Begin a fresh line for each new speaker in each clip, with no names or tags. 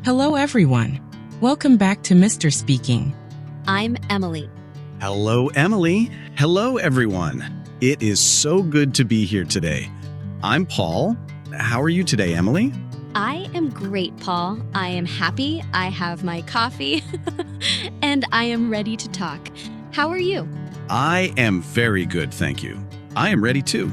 Hello, everyone. Welcome back to Mr. Speaking.
I'm Emily.
Hello, Emily. Hello, everyone. It is so good to be here today. I'm Paul. How are you today, Emily?
I am great, Paul. I am happy. I have my coffee. And I am ready to talk. How are you?
I am very good, thank you. I am ready too.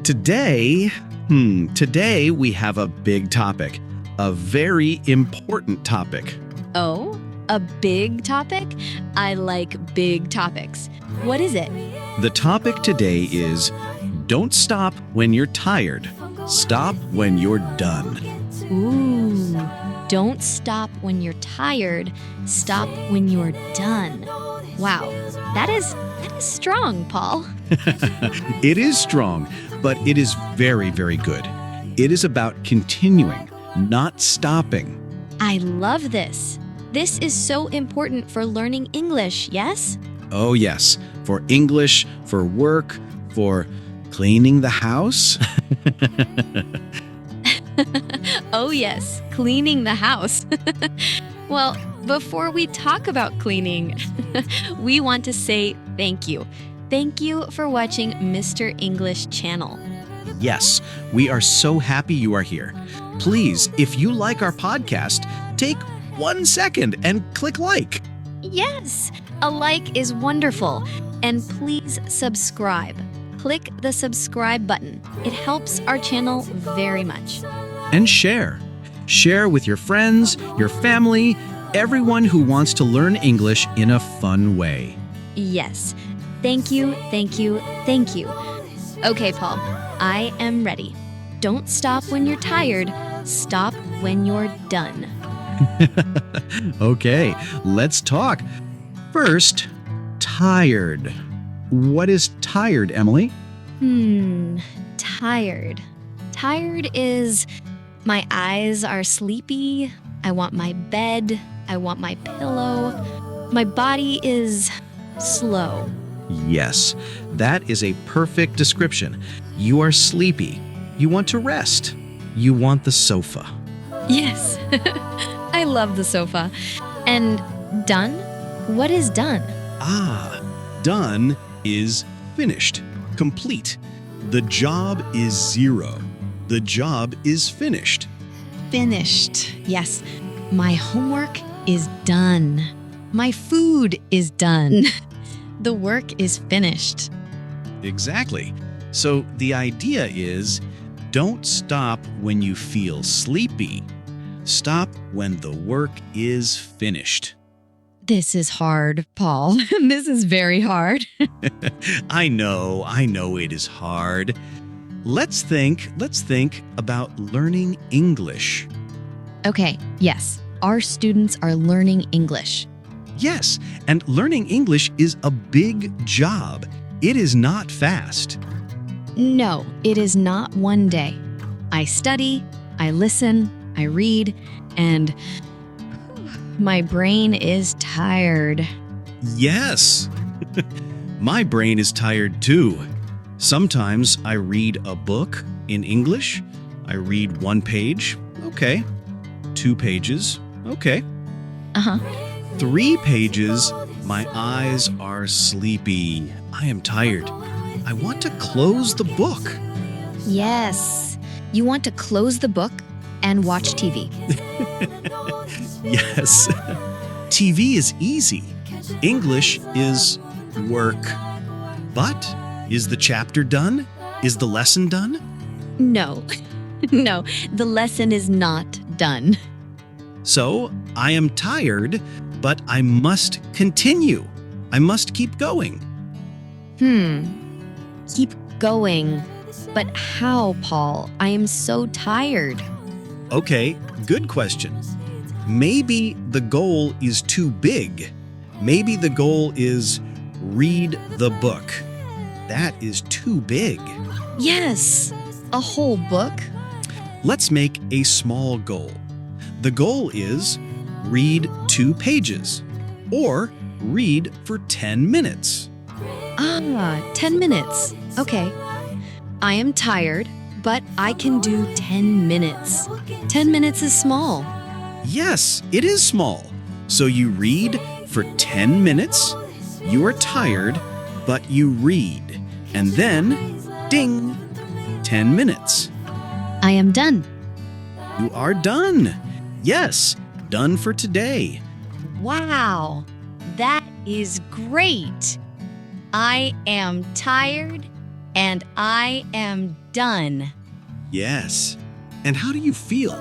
Today we have a big topic, a very important topic.
Oh, a big topic? I like big topics. What is it?
The topic today is don't stop when you're tired. Stop when you're done.
Ooh, don't stop when you're tired. Stop when you're done. Wow, that is strong, Paul.
It is strong, but it is very, very good. It is about continuing, not stopping.
I love this. This is so important for learning English, yes?
Oh, yes, for English, for work, for cleaning the house.
Oh, yes, cleaning the house. Well, before we talk about cleaning, we want to say thank you. Thank you for watching Mr. English channel.
Yes, we are so happy you are here. Please, if you like our podcast, take 1 second and click like.
Yes, a like is wonderful. And please subscribe. Click the subscribe button. It helps our channel very much.
And share. Share with your friends, your family, everyone who wants to learn English in a fun way.
Yes. Thank you, thank you, thank you. Okay, Paul, I am ready. Don't stop when you're tired. Stop when you're done.
Okay, let's talk. First, tired. What is tired, Emily?
Tired. Tired is my eyes are sleepy. I want my bed. I want my pillow. My body is slow.
Yes, that is a perfect description. You are sleepy. You want to rest. You want the sofa.
Yes. I love the sofa. And done? What is done?
Done is finished, complete. The job is zero. The job is finished.
Finished. Yes. My homework is done. My food is done. The work is finished.
Exactly. So the idea is don't stop when you feel sleepy. Stop when the work is finished.
This is hard, Paul. This is very hard.
I know it is hard. Let's think about learning English.
Okay, yes. Our students are learning English.
Yes, and learning English is a big job. It is not fast.
No, it is not one day. I study, I listen, I read, and my brain is tired.
Yes. My brain is tired too. Sometimes I read a book in English. I read 1 page. Okay. 2 pages. Okay. 3 pages. My eyes are sleepy. I am tired. I want to close the book.
Yes. You want to close the book and watch TV.
Yes. TV is easy. English is work. But is the chapter done? Is the lesson done?
No. No, the lesson is not done.
So I am tired, but I must continue. I must keep going.
Keep going. But how, Paul? I am so tired.
Okay, good question. Maybe the goal is too big. Maybe the goal is read the book. That is too big.
Yes, a whole book.
Let's make a small goal. The goal is read 2 pages or read for 10 minutes.
10 minutes. Okay. I am tired, but I can do 10 minutes. 10 minutes is small.
Yes, it is small. So you read for 10 minutes, you are tired, but you read. And then, ding, 10 minutes.
I am done.
You are done. Yes, done for today.
Wow, that is great. I am tired and I am done.
Yes. And how do you feel?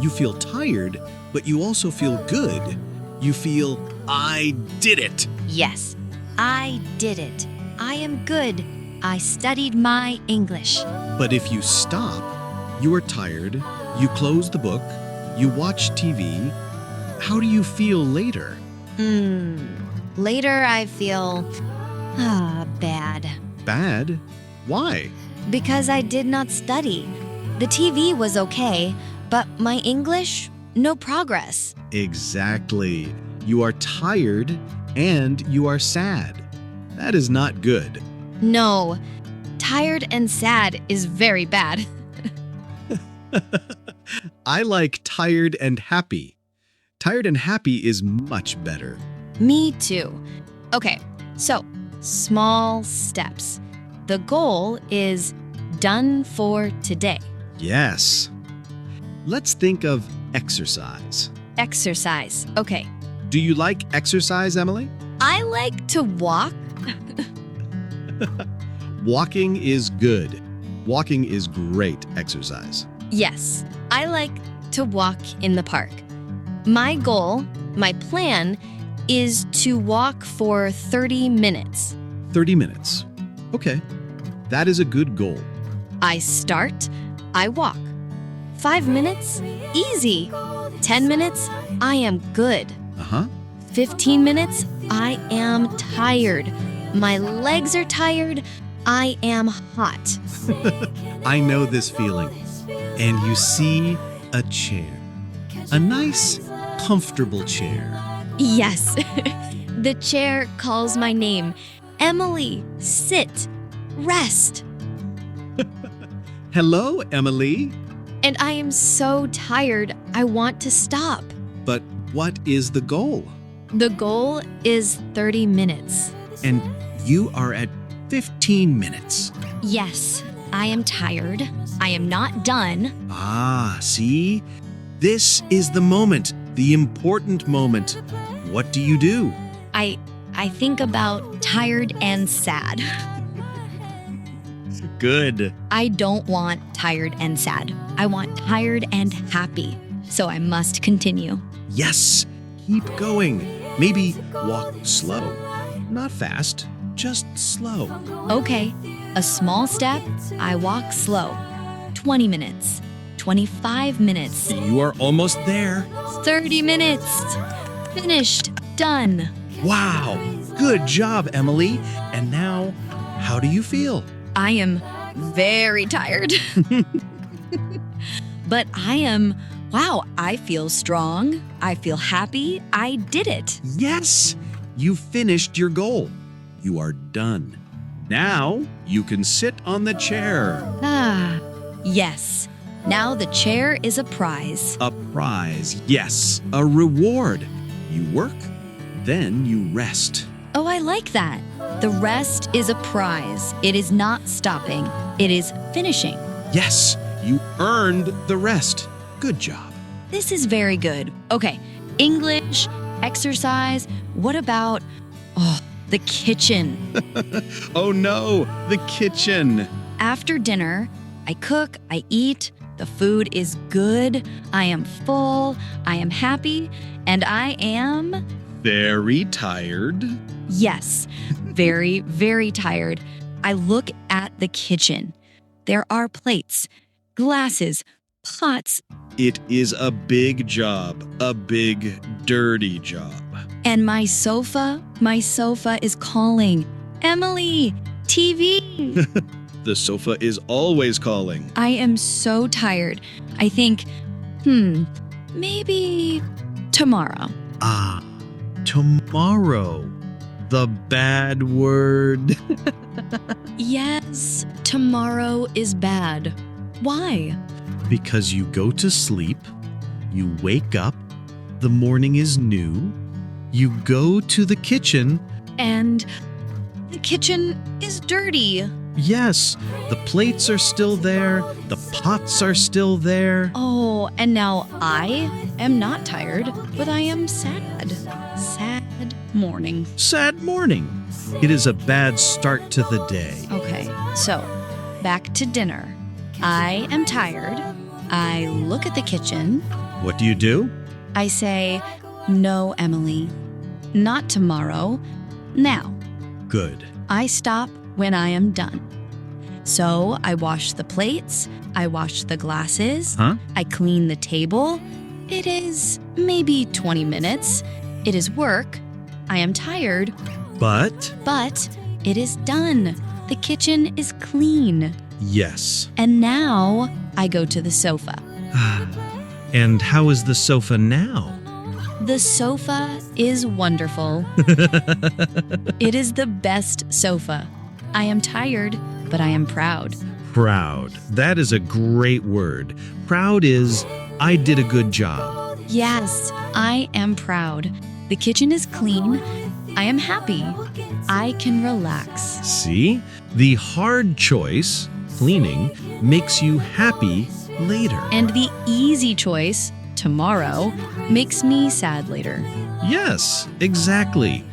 You feel tired, but you also feel good. You feel, I did it.
Yes, I did it. I am good. I studied my English.
But if you stop, you are tired, you close the book, you watch TV, how do you feel later?
Later I feel bad.
Bad? Why?
Because I did not study. The TV was okay, but my English, no progress.
Exactly. You are tired and you are sad. That is not good.
No, tired and sad is very bad.
I like tired and happy. Tired and happy is much better.
Me too. Okay, so small steps. The goal is done for today.
Yes. Let's think of exercise.
Exercise. Okay.
Do you like exercise, Emily?
I like to walk.
Walking is good. Walking is great exercise.
Yes, I like to walk in the park. My goal, my plan, is to walk for 30 minutes.
30 minutes. Okay. That is a good goal.
I start, I walk. 5 minutes, easy. 10 minutes, I am good. 15 minutes, I am tired. My legs are tired. I am hot.
I know this feeling. And you see a chair. A nice, comfortable chair.
Yes, the chair calls my name. Emily, sit, rest.
Hello, Emily.
And I am so tired, I want to stop.
But what is the goal?
The goal is 30 minutes.
And you are at 15 minutes.
Yes, I am tired. I am not done.
Ah, see? This is the moment, the important moment. What do you do?
I think about tired and sad.
Good.
I don't want tired and sad. I want tired and happy. So I must continue.
Yes, keep going. Maybe walk slow. Not fast, just slow.
Okay, a small step, I walk slow. 20 minutes, 25 minutes,
You are almost there.
30 minutes. Finished, done.
Wow, good job, Emily. And now, how do you feel?
I am very tired. But I feel strong. I feel happy. I did it.
Yes, you finished your goal. You are done. Now you can sit on the chair.
Yes. Now the chair is a prize.
A prize, yes, a reward. You work, then you rest.
Oh, I like that. The rest is a prize. It is not stopping. It is finishing.
Yes, you earned the rest. Good job.
This is very good. Okay, English, exercise. What about, the kitchen?
Oh no, the kitchen.
After dinner, I cook, I eat. The food is good. I am full. I am happy. And I am,
Very tired.
yes, very, very tired. I look at the kitchen. There are plates, glasses, pots,
It is a big job, a big, dirty job.
and my sofa is calling. Emily, TV.
The sofa is always calling.
I am so tired. I think, maybe tomorrow.
Ah, tomorrow. The bad word.
Yes, tomorrow is bad. Why?
Because you go to sleep, You wake up, the morning is new, you go to the kitchen.
And the kitchen is dirty.
Yes, the plates are still there, the pots are still there.
Oh, and now I am not tired, but I am sad. Sad morning.
Sad morning. It is a bad start to the day.
Okay, so back to dinner. I am tired. I look at the kitchen.
What do?
I say, "No, Emily. Not tomorrow. Now."
Good.
I stop when I am done. So I wash the plates, I wash the glasses, I clean the table. It is maybe 20 minutes. It is work. I am tired,
But
but it is done. The kitchen is clean.
yes.
And now I go to the sofa.
And how is the sofa now?
The sofa is wonderful. It is the best sofa. I am tired, but I am proud.
Proud. That is a great word. Proud is, I did a good job.
Yes, I am proud. The kitchen is clean. I am happy. I can relax.
See? The hard choice, cleaning, makes you happy later.
And the easy choice, tomorrow, makes me sad later.
Yes, exactly.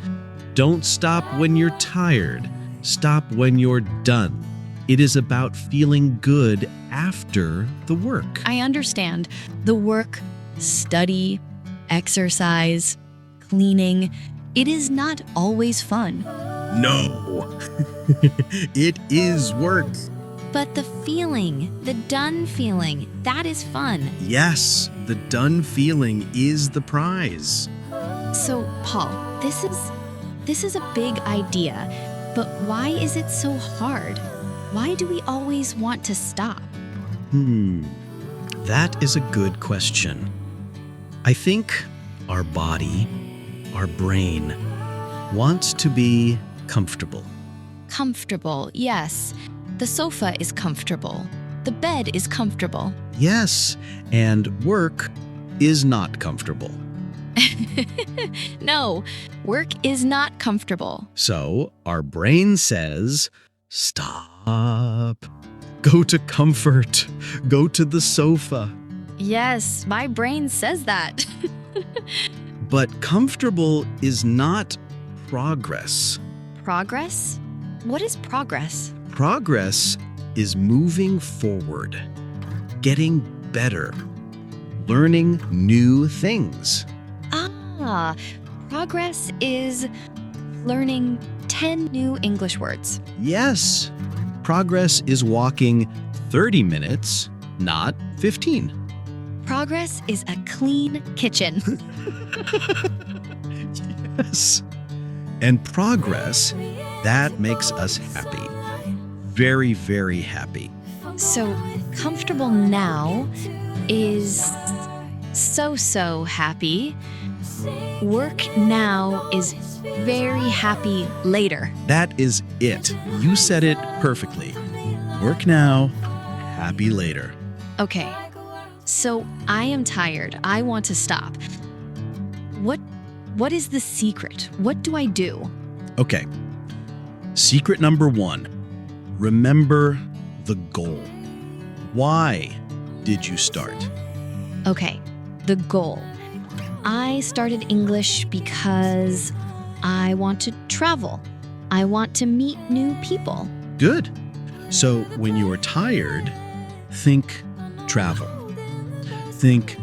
Don't stop when you're tired. Stop when you're done. It is about feeling good after the work.
I understand the work, study, exercise, cleaning. It is not always fun.
No. It is work.
But the feeling, the done feeling, that is fun.
Yes, the done feeling is the prize.
So, Paul, this is a big idea, but why is it so hard? Why do we always want to stop?
That is a good question. I think our body, our brain, wants to be comfortable.
Comfortable, yes. The sofa is comfortable. The bed is comfortable.
Yes, and work is not comfortable.
No, work is not comfortable.
So our brain says, stop. Go to comfort. Go to the sofa.
Yes, my brain says that.
But comfortable is not progress.
Progress? What is progress?
Progress is moving forward, getting better, learning new things.
Ah, progress is learning 10 new English words.
Yes, progress is walking 30 minutes, not 15.
Progress is a clean kitchen.
Yes. And progress, that makes us happy. Very, very happy.
So, comfortable now is so happy. Work now is very happy later.
That is it. You said it perfectly. Work now, happy later.
Okay, so I am tired. I want to stop. What is the secret? What do I do?
Okay. Secret number 1. Remember the goal. Why did you start?
Okay, the goal. I started English because I want to travel. I want to meet new people.
Good. So when you are tired, think travel. Think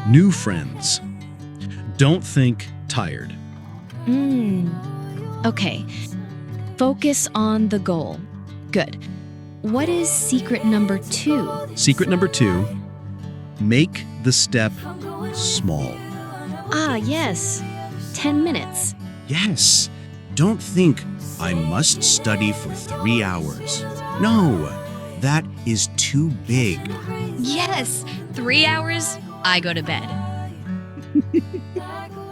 new friends. Don't think tired.
Okay. Focus on the goal. Good. What is secret number 2?
Secret number 2, make the step small.
Ah, yes. 10 minutes.
Yes. Don't think I must study for 3 hours. No, that is too big.
Yes. 3 hours, I go to bed.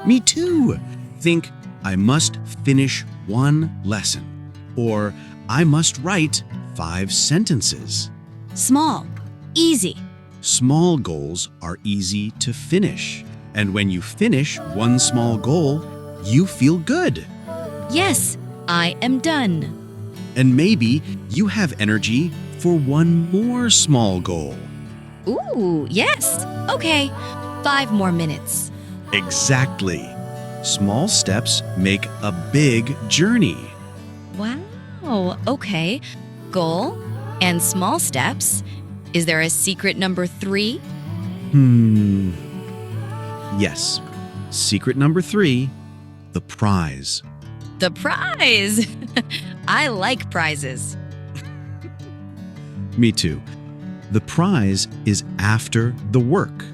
Me too. Think I must finish 1 lesson, or I must write 5 sentences.
Small. Easy.
Small goals are easy to finish. And when you finish one small goal, you feel good.
Yes, I am done.
And maybe you have energy for one more small goal.
Ooh, yes. Okay, 5 more minutes.
Exactly. Small steps make a big journey.
Wow, okay. Goal and small steps. Is there a secret number 3?
Yes. Secret number 3, the prize.
The prize! I like prizes.
Me too. The prize is after the work.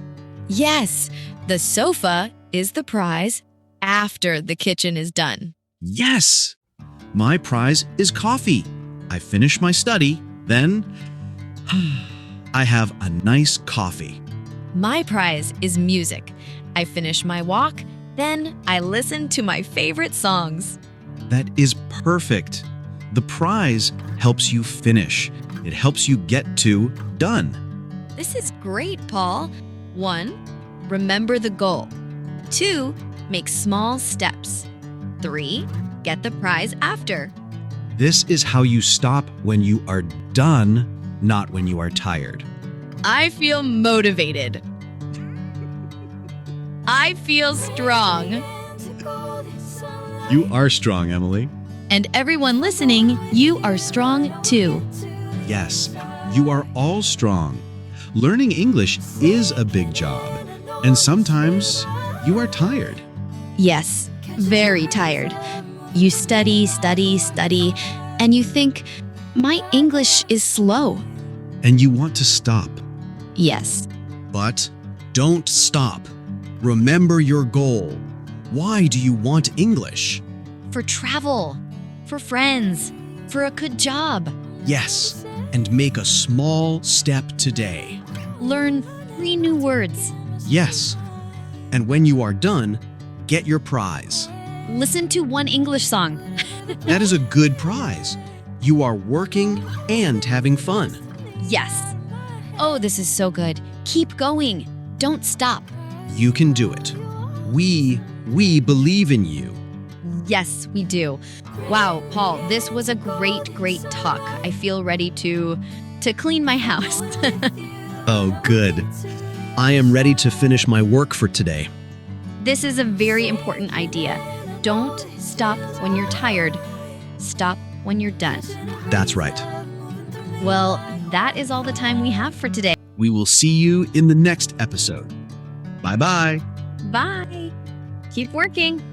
Yes, the sofa is the prize after the kitchen is done.
Yes! My prize is coffee. I finish my study, then I have a nice coffee.
My prize is music. I finish my walk, then I listen to my favorite songs.
That is perfect. The prize helps you finish. It helps you get to done.
This is great, Paul. 1, remember the goal. 2, make small steps. 3, get the prize after.
This is how you stop when you are done, not when you are tired.
I feel motivated. I feel strong.
You are strong, Emily.
And everyone listening, you are strong too.
Yes, you are all strong. Learning English is a big job, and sometimes you are tired.
Yes, very tired. You study, and you think, my English is slow.
And you want to stop.
Yes,
But don't stop. Remember your goal. Why do you want English?
for travel, for friends, for a good job.
Yes, and make a small step today.
Learn 3 new words.
Yes, and when you are done, get your prize.
Listen to one English song.
That is a good prize. You are working and having fun.
Yes. Oh, this is so good. Keep going. Don't stop.
You can do it. We believe in you.
Yes, we do. Wow, Paul, this was a great talk. I feel ready to clean my house.
Oh, good. I am ready to finish my work for today.
This is a very important idea. Don't stop when you're tired. Stop when you're done.
That's right.
Well, that is all the time we have for today.
We will see you in the next episode. Bye-bye.
Bye. Keep working.